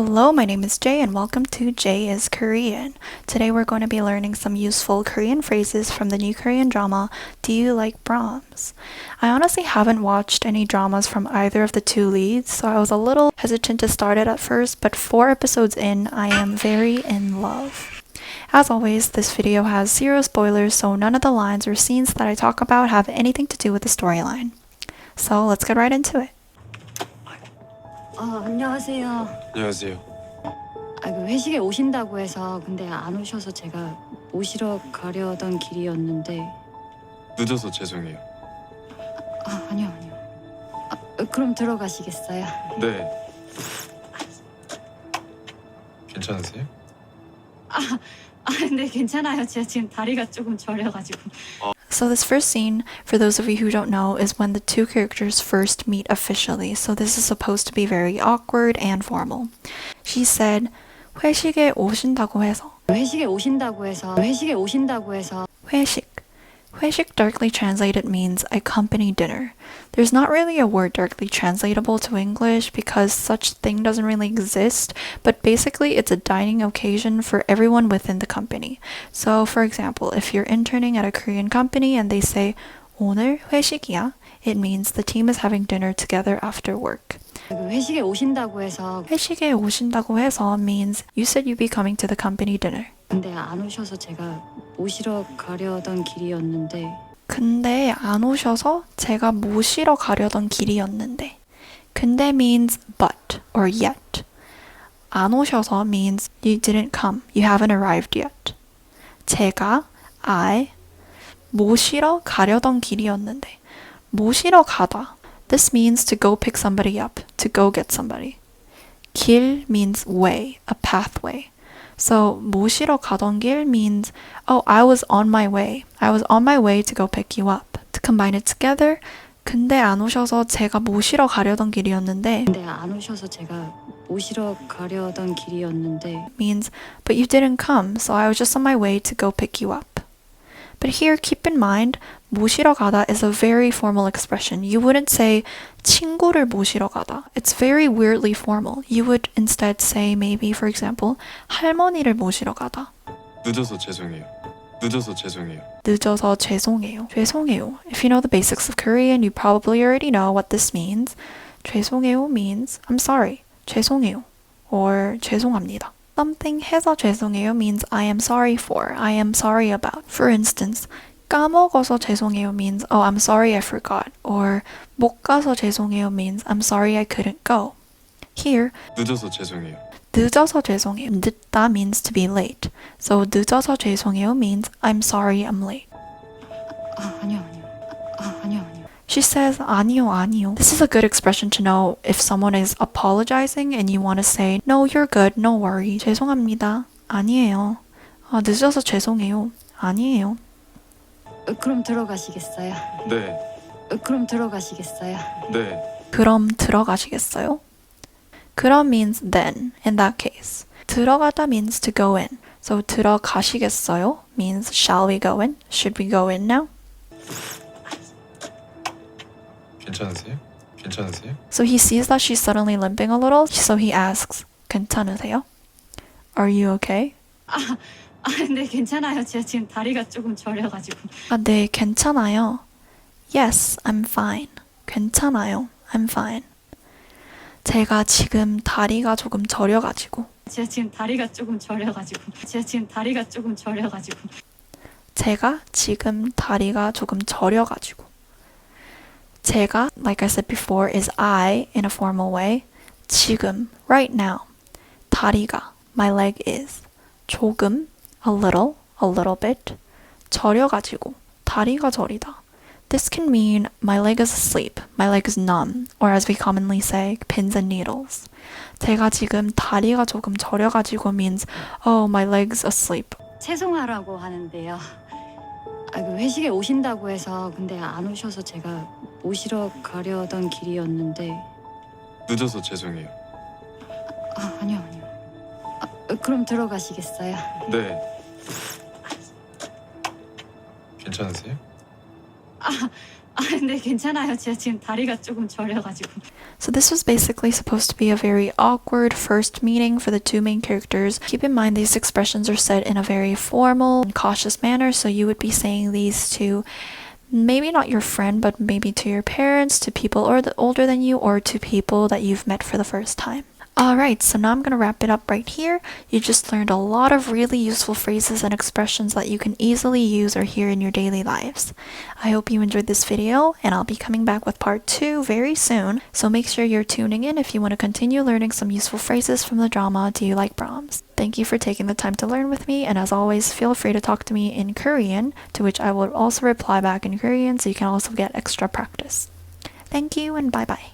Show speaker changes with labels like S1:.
S1: Hello, my name is Jay and welcome to Jay is Korean. Today we're going to be learning some useful Korean phrases from the new Korean drama, Do You Like Brahms? I honestly haven't watched any dramas from either of the two leads, so I was a little hesitant to start it at first, but 4 episodes in, I am very in love. As always, this video has 0 spoilers, so none of the lines or scenes that I talk about have anything to do with the storyline. So let's get right into it.
S2: 안녕하세요.
S3: 안녕하세요.
S2: 그 회식에 오신다고 해서 근데 안 오셔서 제가 모시러 가려던 길이었는데.
S3: 늦어서 죄송해요.
S2: 아니요. 그럼 들어가시겠어요?
S3: 네. 괜찮으세요?
S2: 네, 괜찮아요. 제가 지금 다리가 조금 저려가지고.
S1: So this first scene, for those of you who don't know, is when the two characters first meet officially. So this is supposed to be very awkward and formal. She said, 회식에 오신다고 해서.
S2: 회식에 오신다고 해서.
S1: 회식. 회식 directly translated means a company dinner. There's not really a word directly translatable to English because such thing doesn't really exist, but basically it's a dining occasion for everyone within the company. So for example, if you're interning at a Korean company and they say 오늘 회식이야, it means the team is having dinner together after work.
S2: 회식에 오신다고 해서.
S1: 회식에 오신다고 해서 means you said you'd be coming to the company dinner.
S2: 근데 안 오셔서 제가 모시러 가려던 길이었는데.
S1: 근데 안 오셔서 제가 모시러 가려던 길이었는데. 근데 means but or yet. 안 오셔서 means you didn't come, you haven't arrived yet. 제가 I 모시러 가려던 길이었는데. 모시러 가다. This means to go pick somebody up, to go get somebody. 길 means way, a pathway. So 모시러 가던 길 means, oh, I was on my way. I was on my way to go pick you up. To combine it together, 근데 안 오셔서 제가 모시러 가려던 길이었는데
S2: 근데 안 오셔서 제가 모시러 가려던 길이었는데.
S1: means, but you didn't come, so I was just on my way to go pick you up. But here, keep in mind, 모시러 가다 is a very formal expression. You wouldn't say 친구를 모시러 가다. It's very weirdly formal. You would instead say maybe, for example, 할머니를 모시러 가다.
S3: 늦어서 죄송해요. 늦어서 죄송해요.
S1: 늦어서 죄송해요. 죄송해요. If you know the basics of Korean, you probably already know what this means. 죄송해요 means I'm sorry. 죄송해요. Or 죄송합니다. Something 해서 죄송해요 means I am sorry for, I am sorry about. For instance, 까먹어서 죄송해요 means oh, I'm sorry I forgot. Or 못 가서 죄송해요 means I'm sorry I couldn't go. Here,
S3: 늦어서 죄송해요.
S1: 늦어서 죄송해요. 늦다 means to be late. So 늦어서 죄송해요 means I'm sorry I'm late.
S2: 아니요.
S1: She says 아니요. This is a good expression to know if someone is apologizing and you want to say no, you're good, no worry. 죄송합니다. 아니에요. 늦어서 죄송해요. 아니에요.
S2: 그럼 들어가시겠어요?
S3: 네.
S2: 그럼 들어가시겠어요?
S3: 네.
S1: 그럼 들어가시겠어요? 그럼 means then, in that case. 들어가다 means to go in. So 들어가시겠어요 means shall we go in? Should we go in now?
S3: 괜찮으세요?
S1: So he sees that she's suddenly limping a little, so he asks, 괜찮으세요? Are you okay?
S2: 네, 괜찮아요. 제가 지금 다리가 조금 저려가지고.
S1: 네, 괜찮아요. Yes, I'm fine. 괜찮아요. I'm fine. 제가 지금 다리가 조금 저려가지고.
S2: 제가 지금 다리가 조금 저려가지고.
S1: 제가, like I said before, is I in a formal way. 지금, right now. 다리가, my leg is. 조금, a little bit. 저려가지고, 다리가 저리다. This can mean my leg is asleep, my leg is numb, or as we commonly say, pins and needles. 제가 지금 다리가 조금 저려가지고 means, oh, my leg's asleep.
S2: 채송하라고 하는데요. 그 회식에 오신다고 해서 근데 안 오셔서 제가 모시러 가려던 길이었는데.
S3: 늦어서 죄송해요.
S2: 아니요. 그럼 들어가시겠어요?
S3: 네. 괜찮으세요?
S2: 아, 근데 괜찮아요. 제가 지금 다리가 조금 저려가지고.
S1: So this was basically supposed to be a very awkward first meeting for the two main characters. Keep in mind these expressions are said in a very formal and cautious manner, so you would be saying these to maybe not your friend, but maybe to your parents, to people older than you, or to people that you've met for the first time. Alright, so now I'm going to wrap it up right here. You just learned a lot of really useful phrases and expressions that you can easily use or hear in your daily lives. I hope you enjoyed this video, and I'll be coming back with part 2 very soon, so make sure you're tuning in if you want to continue learning some useful phrases from the drama Do You Like Brahms? Thank you for taking the time to learn with me, and as always, feel free to talk to me in Korean, to which I will also reply back in Korean so you can also get extra practice. Thank you and bye bye.